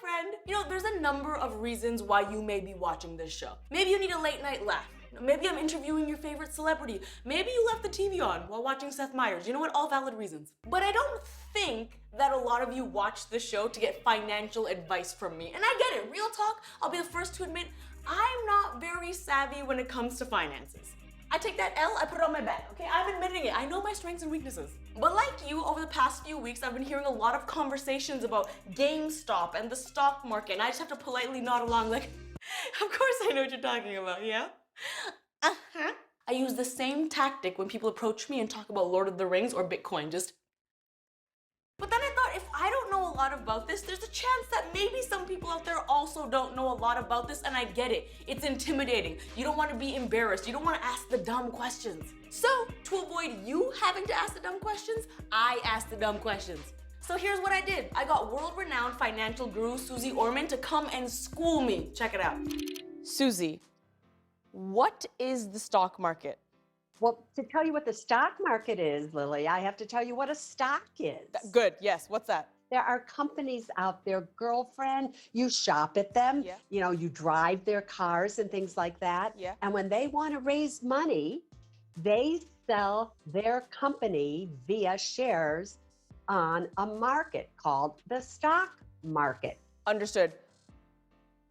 friend. You know, there's a number of reasons why you may be watching this show. Maybe you need a late night laugh. Maybe I'm interviewing your favorite celebrity. Maybe you left the TV on while watching Seth Meyers. You know what? All valid reasons. But I don't think that a lot of you watch the show to get financial advice from me. And I get it. Real talk, I'll be the first to admit, I'm not very savvy when it comes to finances. I take that L, I put it on my back, okay? I'm admitting it. I know my strengths and weaknesses. But like you, over the past few weeks, I've been hearing a lot of conversations about GameStop and the stock market, and I just have to politely nod along like, of course I know what you're talking about, yeah? Uh-huh. I use the same tactic when people approach me and talk about Lord of the Rings or Bitcoin, just... But then I thought, if I don't know a lot about this, there's a chance that maybe some people out there also don't know a lot about this, and I get it. It's intimidating. You don't want to be embarrassed. You don't want to ask the dumb questions. So, to avoid you having to ask the dumb questions, I asked the dumb questions. So here's what I did. I got world-renowned financial guru Susie Orman to come and school me. Check it out. Susie, what is the stock market? Well, to tell you what the stock market is, Lily, I have to tell you what a stock is. Good, yes, what's that? There are companies out there, girlfriend, you shop at them, Yeah. you know, you drive their cars and things like that. Yeah. And when they want to raise money, they sell their company via shares on a market called the stock market. Understood.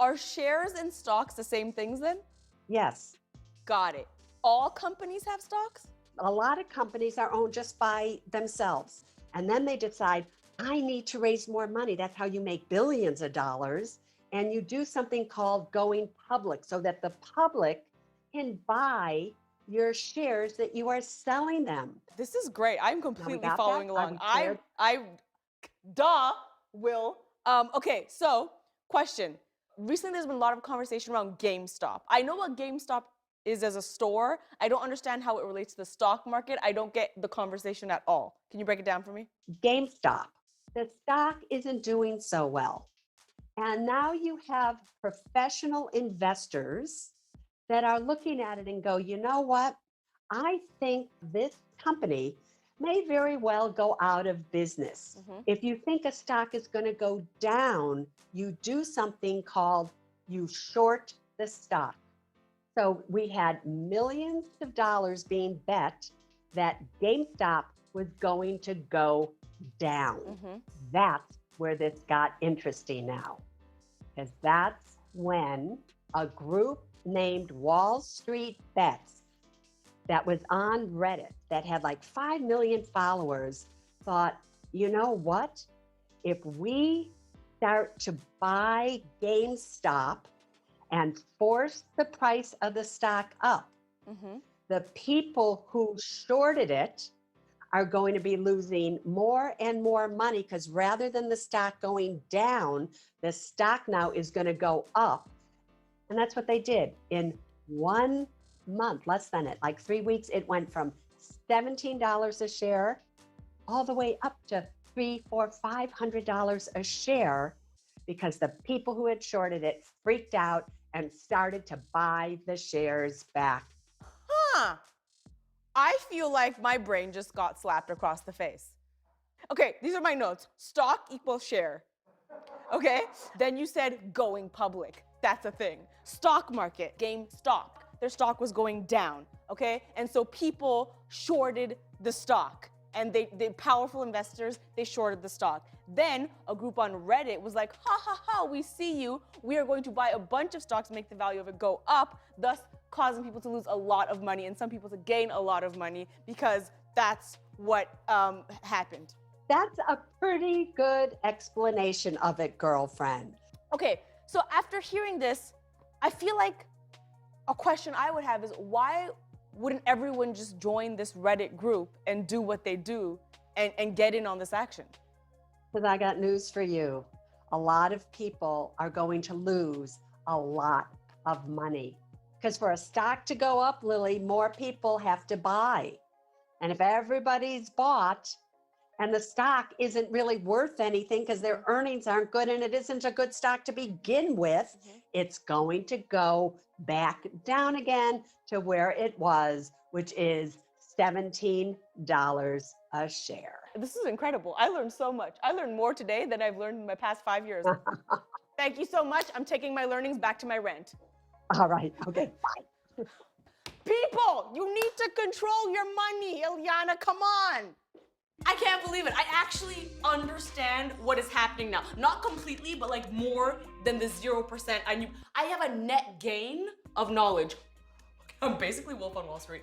Are shares and stocks the same things then? Yes. Got it. All companies have stocks? A lot of companies are owned just by themselves. And then they decide, I need to raise more money. That's how you make billions of dollars. And you do something called going public so that the public can buy your shares that you are selling them. This is great. I'm completely got following that? along. Are we Will. Okay, so question. Recently, there's been a lot of conversation around GameStop. I know what GameStop is as a store. I don't understand how it relates to the stock market. I don't get the conversation at all. Can you break it down for me? GameStop, the stock isn't doing so well. And now you have professional investors that are looking at it and go, you know what? I think this company may very well go out of business. If you think a stock is going to go down, you do something called you short the stock. So we had millions of dollars being bet that GameStop was going to go down. That's where this got interesting now, because that's when a group named Wall Street Bets that was on Reddit that had like 5 million followers thought, you know what? If we start to buy GameStop and force the price of the stock up, the people who shorted it are going to be losing more and more money, because rather than the stock going down, the stock now is going to go up. And that's what they did. In 1 month, less than it, like 3 weeks, it went from $17 a share all the way up to $300, $400, $500 a share, because the people who had shorted it freaked out and started to buy the shares back. I feel like my brain just got slapped across the face. Okay, these are my notes. Stock equals share. Okay, then you said going public. That's a thing. Stock market, GameStop. Their stock was going down, okay? And so people shorted the stock. And they powerful investors, they shorted the stock. Then a group on Reddit was like, ha ha ha, we see you. We are going to buy a bunch of stocks to make the value of it go up, thus causing people to lose a lot of money and some people to gain a lot of money, because that's what happened. That's a pretty good explanation of it, girlfriend. Okay, so after hearing this, I feel like a question I would have is, why wouldn't everyone just join this Reddit group and do what they do and get in on this action? Because I got news for you. A lot of people are going to lose a lot of money. Because for a stock to go up, Lily, more people have to buy. And if everybody's bought and the stock isn't really worth anything because their earnings aren't good and it isn't a good stock to begin with, it's going to go back down again to where it was, which is $17 a share. This is incredible. I learned so much. I learned more today than I've learned in my past 5 years. Thank you so much. I'm taking my learnings back to my rent. All right, okay, bye. People, you need to control your money, Ilyana, come on. I can't believe it. I actually understand what is happening now. Not completely, but like more than the 0% I knew. I have a net gain of knowledge. I'm basically Wolf on Wall Street.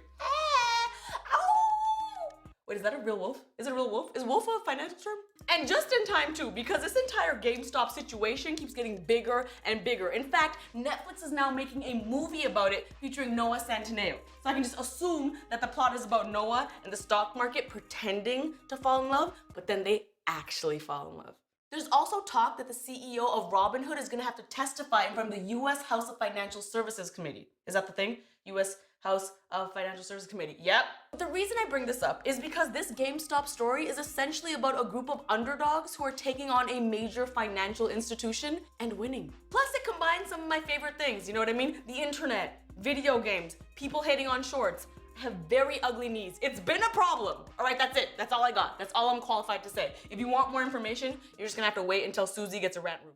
Wait, is that a real wolf? Is it a real wolf? Is wolf a financial term? And just in time too, because this entire GameStop situation keeps getting bigger and bigger. In fact, Netflix is now making a movie about it featuring Noah Centineo. So I can just assume that the plot is about Noah and the stock market pretending to fall in love, but then they actually fall in love. There's also talk that the CEO of Robinhood is gonna have to testify in front of the US House of Financial Services Committee. Is that the thing? US House of Financial Services Committee. Yep. But the reason I bring this up is because this GameStop story is essentially about a group of underdogs who are taking on a major financial institution and winning. Plus it combines some of my favorite things, you know what I mean? The internet, video games, people hating on shorts. I have very ugly knees. It's been a problem. All right, that's it. That's all I got. That's all I'm qualified to say. If you want more information, you're just gonna have to wait until Susie gets a rant room.